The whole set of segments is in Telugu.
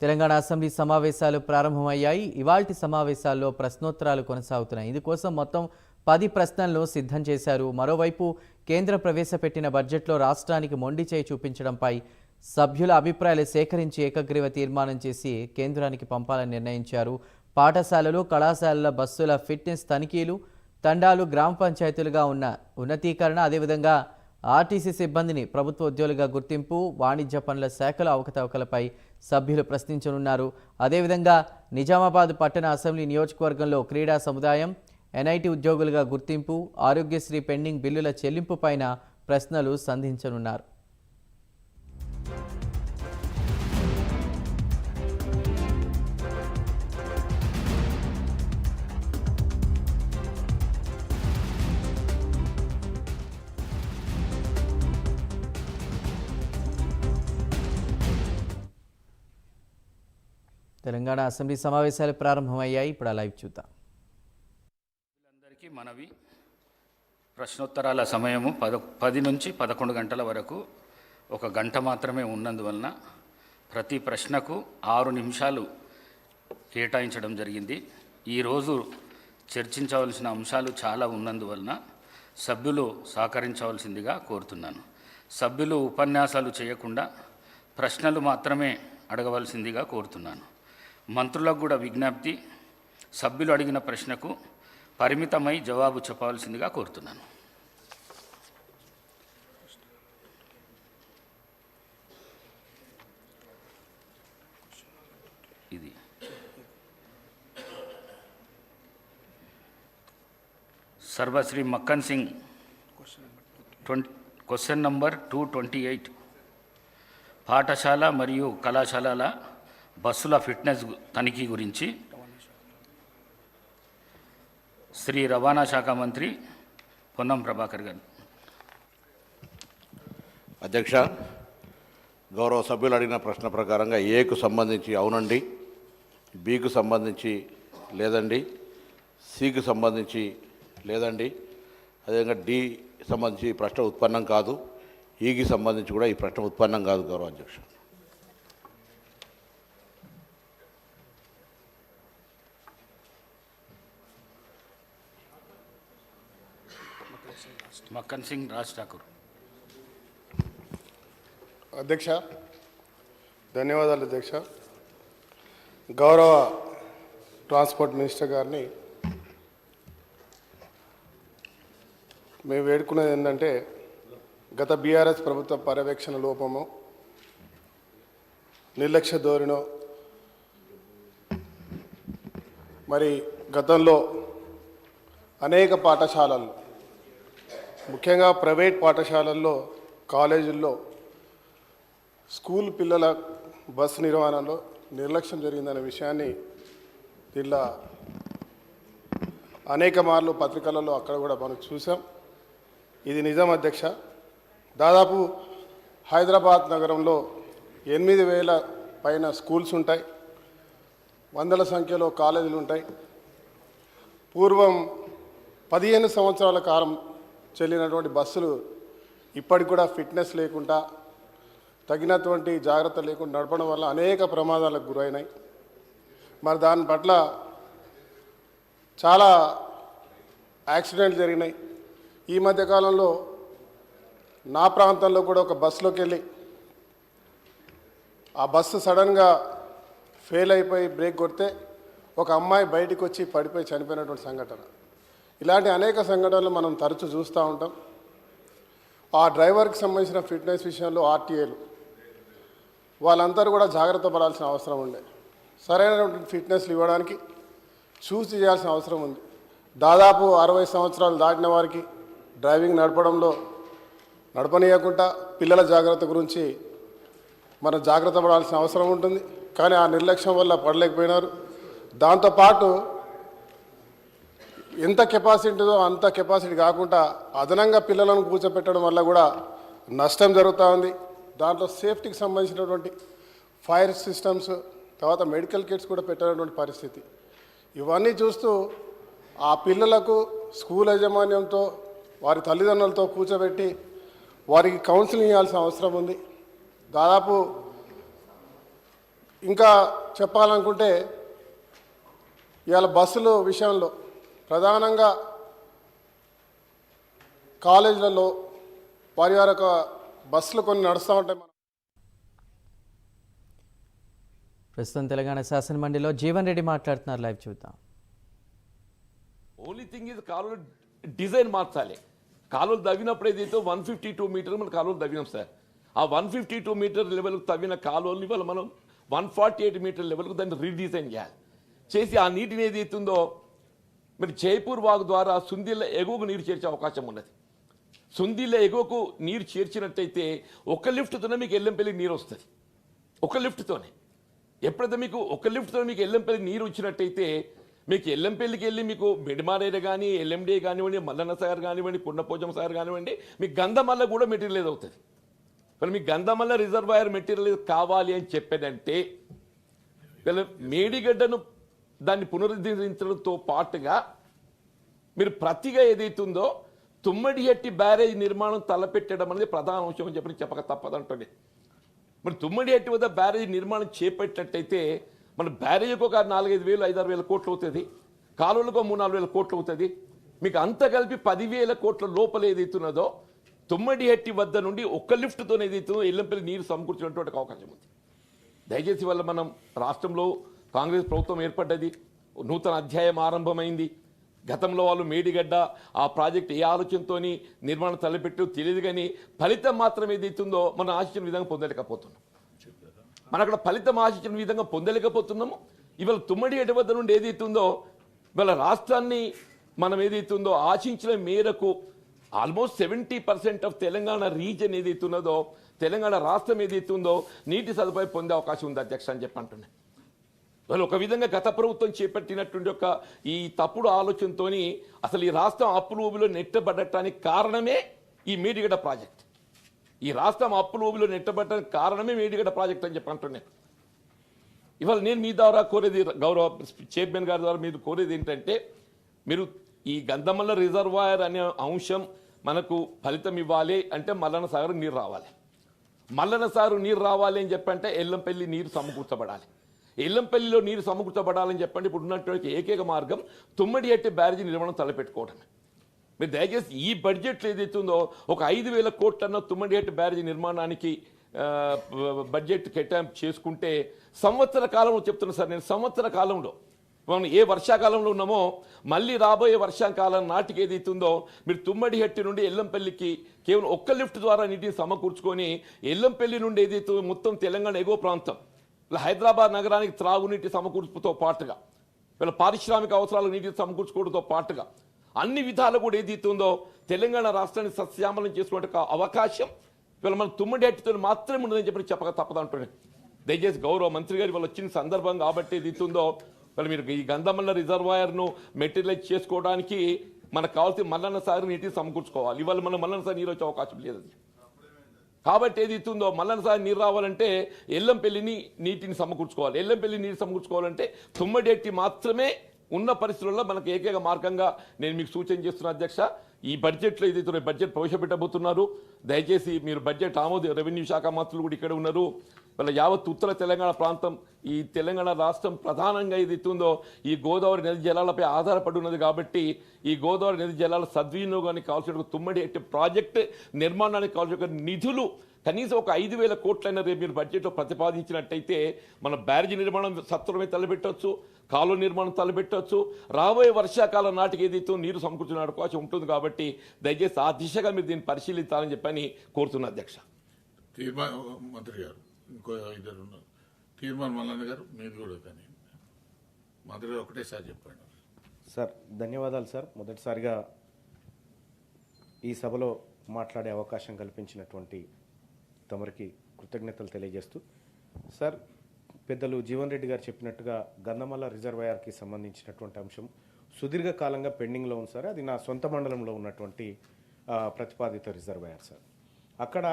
తెలంగాణ అసెంబ్లీ సమావేశాలు ప్రారంభమయ్యాయి. ఇవాల్టి సమావేశాల్లో ప్రశ్నోత్తరాలు కొనసాగుతున్నాయి. ఇందుకోసం మొత్తం 10 ప్రశ్నలను సిద్ధం చేశారు. మరోవైపు కేంద్ర ప్రవేశపెట్టిన బడ్జెట్లో రాష్ట్రానికి మొండి చేయి చూపించడంపై సభ్యుల అభిప్రాయాలు సేకరించి ఏకగ్రీవ తీర్మానం చేసి కేంద్రానికి పంపాలని నిర్ణయించారు. పాఠశాలలు, కళాశాలల బస్సుల ఫిట్నెస్ తనిఖీలు, తండాలు గ్రామ పంచాయతీలుగా ఉన్న ఉన్నతీకరణ, అదేవిధంగా ఆర్టీసీ సిబ్బందిని ప్రభుత్వ ఉద్యోగులుగా గుర్తింపు, వాణిజ్య పనుల శాఖల అవకతవకలపై సభ్యులు ప్రశ్నించనున్నారు. అదేవిధంగా నిజామాబాద్ పట్టణ అసెంబ్లీ నియోజకవర్గంలో క్రీడా సముదాయం, ఎన్ఐటీ ఉద్యోగులుగా గుర్తింపు, ఆరోగ్యశ్రీ పెండింగ్ బిల్లుల చెల్లింపు పైన ప్రశ్నలు సంధించనున్నారు. తెలంగాణ అసెంబ్లీ సమావేశాలు ప్రారంభమయ్యాయి. ఇప్పుడు లైవ్ చూద్దాం. అందరికీ మనవి, ప్రశ్నోత్తరాల సమయము 10 నుంచి 11 గంటల వరకు 1 గంట మాత్రమే ఉన్నందువలన ప్రతి ప్రశ్నకు 6 నిమిషాలు కేటాయించడం జరిగింది. ఈరోజు చర్చించవలసిన అంశాలు చాలా ఉన్నందువలన సభ్యులు సహకరించవలసిందిగా కోరుతున్నాను. సభ్యులు ఉపన్యాసాలు చేయకుండా ప్రశ్నలు మాత్రమే అడగవలసిందిగా కోరుతున్నాను. మంత్రులకు కూడా విజ్ఞప్తి, సభ్యులు అడిగిన ప్రశ్నకు పరిమితమై జవాబు చెప్పవలసిందిగా కోరుతున్నాను. ఇది సర్వశ్రీ మక్కన్ సింగ్ క్వశ్చన్ నంబర్ 228 పాఠశాల మరియు కళాశాలల బస్సుల ఫిట్నెస్ తనిఖీ గురించి శ్రీ రవాణా శాఖ మంత్రి పొన్నం ప్రభాకర్ గారు. అధ్యక్ష, గౌరవ సభ్యులు అడిగిన ప్రశ్న ప్రకారంగా ఏకు సంబంధించి అవునండి, బికు సంబంధించి లేదండి, సికు సంబంధించి లేదండి, అదేవిధంగా డి సంబంధించి ఈ ప్రశ్న ఉత్పన్నం కాదు, ఈకి సంబంధించి కూడా ఈ ప్రశ్న ఉత్పన్నం కాదు. గౌరవ అధ్యక్ష, మక్కన్ సింగ్ రాజ్ ఠాకూర్. అధ్యక్ష, ధన్యవాదాలు అధ్యక్ష. గౌరవ ట్రాన్స్పోర్ట్ మినిస్టర్ గారిని మేము వేడుకునేది ఏంటంటే, గత బీఆర్ఎస్ ప్రభుత్వ పర్యవేక్షణ లోపము, నిర్లక్ష్య ధోరణో, మరి గతంలో అనేక పాఠశాలలు, ముఖ్యంగా ప్రైవేట్ పాఠశాలల్లో, కాలేజీల్లో స్కూల్ పిల్లల బస్సు నిర్వహణలో నిర్లక్ష్యం జరిగిందనే విషయాన్ని దీనిలో అనేక మార్లు పత్రికలలో అక్కడ కూడా మనం చూసాం. ఇది నిజం అధ్యక్ష. దాదాపు హైదరాబాద్ నగరంలో 8,000 పైన స్కూల్స్ ఉంటాయి, వందల సంఖ్యలో కాలేజీలు ఉంటాయి. పూర్వం 15 సంవత్సరాల కాలం చెల్లినటువంటి బస్సులు ఇప్పటికి కూడా ఫిట్నెస్ లేకుండా, తగినటువంటి జాగ్రత్త లేకుండా నడపడం వల్ల అనేక ప్రమాదాలకు గురైనాయి. మరి దాని పట్ల చాలా యాక్సిడెంట్లు జరిగినాయి. ఈ మధ్యకాలంలో నా ప్రాంతంలో కూడా ఒక బస్సులోకి వెళ్ళి ఆ బస్సు సడన్గా ఫెయిల్ అయిపోయి బ్రేక్ కొడితే ఒక అమ్మాయి బయటికి వచ్చి పడిపోయి చనిపోయినటువంటి సంఘటన. ఇలాంటి అనేక సంఘటనలు మనం తరచూ చూస్తూ ఉంటాం. ఆ డ్రైవర్కి సంబంధించిన ఫిట్నెస్ విషయంలో ఆర్టీఏలు వాళ్ళందరూ కూడా జాగ్రత్త పడాల్సిన అవసరం ఉండే. సరైనటువంటి ఫిట్నెస్లు ఇవ్వడానికి చూసి చేయాల్సిన అవసరం ఉంది. దాదాపు 60 సంవత్సరాలు దాటిన వారికి డ్రైవింగ్ నడపనీయకుండా పిల్లల జాగ్రత్త గురించి మనం జాగ్రత్త పడాల్సిన అవసరం ఉంటుంది. కానీ ఆ నిర్లక్ష్యం వల్ల పడలేకపోయినారు. దాంతోపాటు ఎంత కెపాసిటీదో అంత కెపాసిటీ కాకుండా అదనంగా పిల్లలను కూర్చోపెట్టడం వల్ల కూడా నష్టం జరుగుతూ ఉంది. దాంట్లో సేఫ్టీకి సంబంధించినటువంటి ఫైర్ సిస్టమ్స్, తర్వాత మెడికల్ కిట్స్ కూడా పెట్టినటువంటి పరిస్థితి. ఇవన్నీ చూస్తూ ఆ పిల్లలకు స్కూల్ యాజమాన్యంతో, వారి తల్లిదండ్రులతో కూర్చోబెట్టి వారికి కౌన్సిలింగ్ ఇవ్వాల్సిన అవసరం ఉంది. దాదాపు ఇంకా చెప్పాలనుకుంటే ఇవాళ బస్సుల విషయంలో ప్రధానంగా కాలేజీలలో వారి యొక్క బస్సులు కొన్ని నడుస్తూ ఉంటాయి. ప్రస్తుతం తెలంగాణ శాసనమండలిలో జీవన్ రెడ్డి మాట్లాడుతున్నారు. లైవ్ చూద్దాం. ఓన్లీ థింగ్ ఇది కాలువలు డిజైన్ మార్చాలి. కాలువలు తవ్వినప్పుడు ఏదైతే 152 మీటర్లు మన కాలువలు తవ్వినాం సార్. ఆ 152 మీటర్ లెవెల్కి తవ్విన కాలువలు ఇవాళ మనం 148 మీటర్ లెవెల్కు దాన్ని రీడిజైన్ చేయాలి. చేసి ఆ నీటిని ఏదైతుందో మరి జైపూర్ వాగు ద్వారా సుందీల ఎగువకు నీరు చేర్చే అవకాశం ఉన్నది. సుందీల ఎగువకు నీరు చేర్చినట్టయితే ఒక లిఫ్ట్తోనే మీకు ఎల్లంపల్లికి నీరు వస్తుంది. ఒక లిఫ్ట్తోనే ఎప్పుడైతే మీకు ఒక లిఫ్ట్తో మీకు ఎల్లంపల్లికి నీరు వచ్చినట్టయితే మీకు ఎల్లంపల్లికి వెళ్ళి మీకు మిడిమారేర కానీ ఎల్ఎండే కానివ్వండి, మల్లన్న సాగర్ కానివ్వండి, కుండపోచం సాగర్ కానివ్వండి, మీకు గంధమల్ల కూడా మెటీరియల్ అవుతుంది. మరి మీకు గంధమల్ల రిజర్వాయర్ మెటీరియల్ కావాలి అని చెప్పేదంటే మేడిగడ్డను దాన్ని పునరుద్ధరించడంతో పాటుగా మీరు ప్రతిగా ఏదైతుందో తుమ్మడిహట్టి బ్యారేజ్ నిర్మాణం తలపెట్టడం అనేది ప్రధాన అంశం అని చెప్పక తప్పదంటుంది. మరి తుమ్మడిహట్టి వద్ద బ్యారేజ్ నిర్మాణం చేపట్టినట్టయితే మన బ్యారేజ్కి ఒక 4-5 వేలు 5-6 వేల కోట్లు అవుతుంది, కాలువలకు 3-4 వేల కోట్లు అవుతుంది. మీకు అంత కలిపి 10,000 కోట్ల లోపల ఏదైతున్నదో తుమ్మడిహట్టి వద్ద నుండి ఒక్క లిఫ్ట్తో ఏదైతుందో ఎల్లంపల్లి నీరు సమకూర్చినటువంటి అవకాశం ఉంది. దయచేసి వల్ల మనం రాష్ట్రంలో కాంగ్రెస్ ప్రభుత్వం ఏర్పడ్డది, నూతన అధ్యాయం ఆరంభమైంది. గతంలో వాళ్ళు మేడిగడ్డ ఆ ప్రాజెక్ట్ ఏ ఆలోచనతో నిర్మాణం తలపెట్టో తెలియదు, కానీ ఫలితం మాత్రం ఏదైతుందో మనం ఆశించిన విధంగా పొందలేకపోతున్నాం. మనం అక్కడ ఫలితం ఆశించిన విధంగా పొందలేకపోతున్నాము. ఇవాళ తుమ్మడిహట్టి వద్ద నుండి ఏదైతుందో ఇవాళ రాష్ట్రాన్ని మనం ఏదైతుందో ఆశించిన మేరకు ఆల్మోస్ట్ 70% ఆఫ్ తెలంగాణ రీజన్ ఏదైతున్నదో తెలంగాణ రాష్ట్రం ఏదైతుందో నీటి సదుపాయం పొందే అవకాశం ఉంది అధ్యక్ష అని చెప్పి అంటున్నాయి. వాళ్ళు ఒక విధంగా గత ప్రభుత్వం చేపట్టినటువంటి ఒక ఈ తప్పుడు ఆలోచనతో అసలు ఈ రాష్ట్రం అప్పుల ఊబిలో నెట్టబడటానికి కారణమే ఈ మేడిగడ్డ ప్రాజెక్ట్. ఈ రాష్ట్రం అప్పుల ఊబిలో నెట్టబడటానికి కారణమే మేడిగడ్డ ప్రాజెక్ట్ అని చెప్పి అంటున్నాను. ఇవాళ నేను మీ ద్వారా కోరేది, గౌరవ చైర్మన్ గారి ద్వారా మీరు కోరేది ఏంటంటే, మీరు ఈ గంధమల్ల రిజర్వాయర్ అనే అంశం మనకు ఫలితం ఇవ్వాలి అంటే మల్లన్న సాగర్ నీరు రావాలి. మల్లన్న సాగర్ నీరు రావాలి అని చెప్పంటే ఎల్లంపల్లి నీరు సమకూర్చబడాలి. ఎల్లంపల్లిలో నీరు సమకూర్చబడాలని చెప్పండి ఇప్పుడు ఉన్నటువంటి ఏకైక మార్గం తుమ్మడిహట్టి బ్యారేజీ నిర్మాణం తలపెట్టుకోవడమే. మీరు దయచేసి ఈ బడ్జెట్లో ఏదైతుందో ఒక 5,000 కోట్లన్న తుమ్మడిహట్టి బ్యారేజీ నిర్మాణానికి బడ్జెట్ కేటాయింపు చేసుకుంటే సంవత్సర కాలంలో చెప్తున్నా సార్ నేను, సంవత్సర కాలంలో మనం ఏ వర్షాకాలంలో ఉన్నామో మళ్ళీ రాబోయే వర్షాకాలం నాటికి ఏదైతుందో మీరు తుమ్మడిహట్టి నుండి ఎల్లంపల్లికి కేవలం ఒక్క లిఫ్ట్ ద్వారా నీటిని సమకూర్చుకొని ఎల్లంపల్లి నుండి ఏదైతే మొత్తం తెలంగాణ ఎగువ ప్రాంతం హైదరాబాద్ నగరానికి త్రాగునీటి సమకూర్పుతో పాటుగా వీళ్ళ పారిశ్రామిక అవసరాలకు నీటిని సమకూర్చుకోవడంతో పాటుగా అన్ని విధాలు కూడా ఏదైతుందో తెలంగాణ రాష్ట్రాన్ని సస్యామలం చేసుకునే అవకాశం వీళ్ళ మన తుమ్మడిహట్టితో మాత్రమే ఉండదని చెప్పక తప్పదంటున్నాను. దయచేసి గౌరవ మంత్రి గారు వాళ్ళు వచ్చిన సందర్భం కాబట్టి ఏదైతుందో వాళ్ళు మీరు ఈ గంధమల్ల రిజర్వాయర్ను మెటీరియలైజ్ చేసుకోవడానికి మనకు కావాల్సిన మల్లన్న సాగర్ నీటిని సమకూర్చుకోవాలి. ఇవాళ మనం మల్లన్న సాగర్ నీరు వచ్చే అవకాశం లేదండి. కాబట్టి ఏదైతుందో మల్లన్న సాగర్ నీరు రావాలంటే ఎల్లంపల్లిని నీటిని సమకూర్చుకోవాలి. ఎల్లంపల్లి నీరు సమకూర్చుకోవాలంటే తుమ్మడిహట్టి మాత్రమే ఉన్న పరిస్థితుల్లో మనకు ఏకైక మార్గంగా నేను మీకు సూచన చేస్తున్నా అధ్యక్ష. ఈ బడ్జెట్లో ఏదైతే బడ్జెట్ ప్రవేశపెట్టబోతున్నారు, దయచేసి మీరు బడ్జెట్ రెవెన్యూ శాఖ మంత్రులు కూడా ఇక్కడ ఉన్నారు. వాళ్ళ యావత్ ఉత్తర తెలంగాణ ప్రాంతం, ఈ తెలంగాణ రాష్ట్రం ప్రధానంగా ఏదైతుందో ఈ గోదావరి నది జలాలపై ఆధారపడి ఉన్నది. కాబట్టి ఈ గోదావరి నది జలాల సద్వినియోగానికి కావాల్సిన తుమ్మడిహట్టి ప్రాజెక్ట్ నిర్మాణానికి కావాల్సిన నిధులు కనీసం ఒక 5,000 కోట్లైనా రేపు మీరు బడ్జెట్లో ప్రతిపాదించినట్టయితే మన బ్యారేజీ నిర్మాణం సత్వరమే తలపెట్టవచ్చు, కాలువ నిర్మాణం తలపెట్టవచ్చు. రాబోయే వర్షాకాలం నాటికి ఏదైతే నీరు సమకూర్చునే అవకాశం ఉంటుంది. కాబట్టి దయచేసి ఆ దిశగా మీరు దీన్ని పరిశీలించాలని చెప్పని కోరుతున్నా అధ్యక్ష. మంత్రి గారు ఇంకో ఇద్దరు ఉన్నారు, తీర్మానం మల్లన్న గారు మీరు కూడా, కానీ మంత్రి గారు ఒకటేసారి చెప్పండి సార్. ధన్యవాదాలు సార్. మొదటిసారిగా ఈ సభలో మాట్లాడే అవకాశం కల్పించినటువంటి తమరికి కృతజ్ఞతలు తెలియజేస్తూ, సార్ పెద్దలు జీవన్ రెడ్డి గారు చెప్పినట్టుగా గంధమల్ల రిజర్వాయర్కి సంబంధించినటువంటి అంశం సుదీర్ఘకాలంగా పెండింగ్లో ఉంది సార్. అది నా సొంత మండలంలో ఉన్నటువంటి ప్రతిపాదిత రిజర్వాయర్ సార్. అక్కడ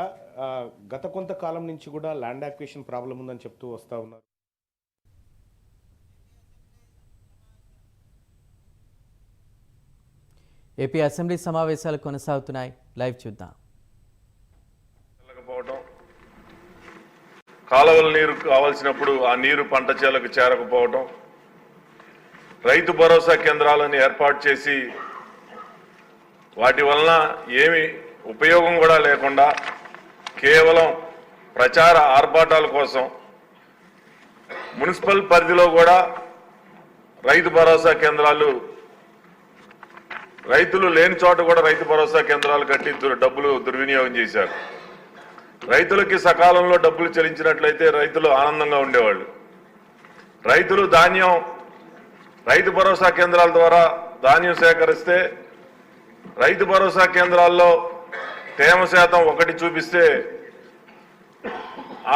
గత కొంతకాలం నుంచి కూడా ల్యాండ్ యాక్విజిషన్ ప్రాబ్లం ఉందని చెప్తూ వస్తూ ఉన్నారు. ఏపీ అసెంబ్లీ సమావేశాలు కొనసాగుతున్నాయి. లైవ్ చూద్దాం. కాలువల నీరు కావాల్సినప్పుడు ఆ నీరు పంట చేలకు చేరకపోవటం, రైతు భరోసా కేంద్రాలను ఏర్పాటు చేసి వాటి వలన ఏమి ఉపయోగం కూడా లేకుండా కేవలం ప్రచార ఆర్భాటాల కోసం మున్సిపల్ పరిధిలో కూడా రైతు భరోసా కేంద్రాలు, రైతులు లేని చోట కూడా రైతు భరోసా కేంద్రాలు కట్టి డబ్బులు దుర్వినియోగం చేశారు. రైతులకి సకాలంలో డబ్బులు చెల్లించినట్లయితే రైతులు ఆనందంగా ఉండేవాళ్ళు. రైతులు ధాన్యం రైతు భరోసా కేంద్రాల ద్వారా ధాన్యం సేకరిస్తే రైతు భరోసా కేంద్రాల్లో తేమ శాతం 1 చూపిస్తే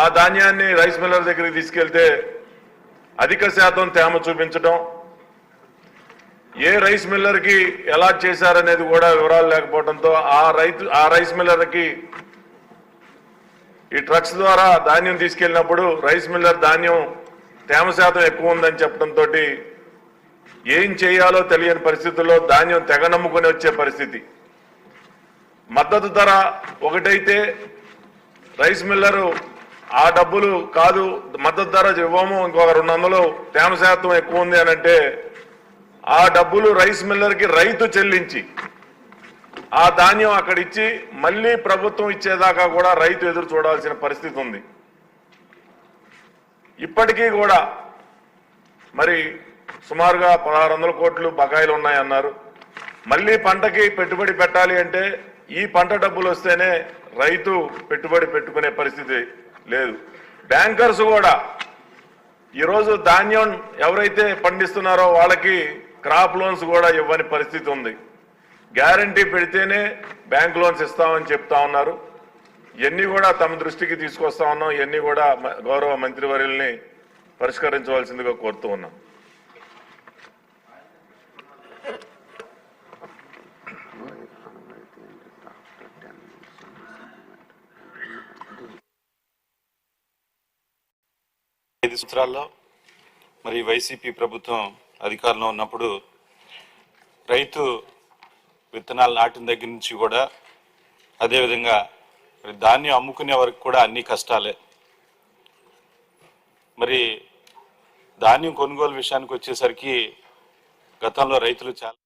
ఆ ధాన్యాన్ని రైస్ మిల్లర్ దగ్గరికి తీసుకెళ్తే అధిక శాతం తేమ చూపించడం, ఏ రైస్ మిల్లర్కి ఎలా చేశారనేది కూడా వివరాలు లేకపోవడంతో ఆ రైస్ మిల్లర్కి ఈ ట్రక్స్ ద్వారా ధాన్యం తీసుకెళ్ళినప్పుడు రైస్ మిల్లర్ ధాన్యం తేమ శాతం ఎక్కువ ఉందని చెప్పడంతో ఏం చేయాలో తెలియని పరిస్థితుల్లో ధాన్యం తెగ నమ్ముకొని వచ్చే పరిస్థితి. మద్దతు ధర ఒకటైతే రైస్ మిల్లరు ఆ డబ్బులు కాదు, మద్దతు ధర ఇవ్వము, ఇంకొక 200 తేమ శాతం ఎక్కువ ఉంది అని అంటే ఆ డబ్బులు రైస్ మిల్లర్కి రైతు చెల్లించి ఆ ధాన్యం అక్కడిచ్చి మళ్ళీ ప్రభుత్వం ఇచ్చేదాకా కూడా రైతు ఎదురు చూడాల్సిన పరిస్థితి ఉంది. ఇప్పటికీ కూడా మరి సుమారుగా 1600 కోట్లు బకాయిలు ఉన్నాయన్నారు. మళ్ళీ పంటకి పెట్టుబడి పెట్టాలి అంటే ఈ పంట డబ్బులు వస్తేనే రైతు పెట్టుబడి పెట్టుకునే పరిస్థితి లేదు. బ్యాంకర్స్ కూడా ఈరోజు ధాన్యం ఎవరైతే పండిస్తున్నారో వాళ్ళకి క్రాప్ లోన్స్ కూడా ఇవ్వని పరిస్థితి ఉంది. గ్యారంటీ పెడితేనే బ్యాంక్ లోన్స్ ఇస్తామని చెప్తా ఉన్నారు. ఇవన్నీ కూడా తమ దృష్టికి తీసుకొస్తా ఉన్నాం. ఇవన్నీ కూడా గౌరవ మంత్రివర్యుల్ని పరిష్కరించవలసిందిగా కోరుతూ ఉన్నాం. ఐదు సంవత్సరాల్లో మరి వైసీపీ ప్రభుత్వం అధికారంలో ఉన్నప్పుడు రైతు విత్తనాలు నాటిన దగ్గర నుంచి కూడా అదేవిధంగా మరి ధాన్యం అమ్ముకునే వరకు కూడా అన్ని కష్టాలే. మరి ధాన్యం కొనుగోలు విషయానికి వచ్చేసరికి గతంలో రైతులు చాలా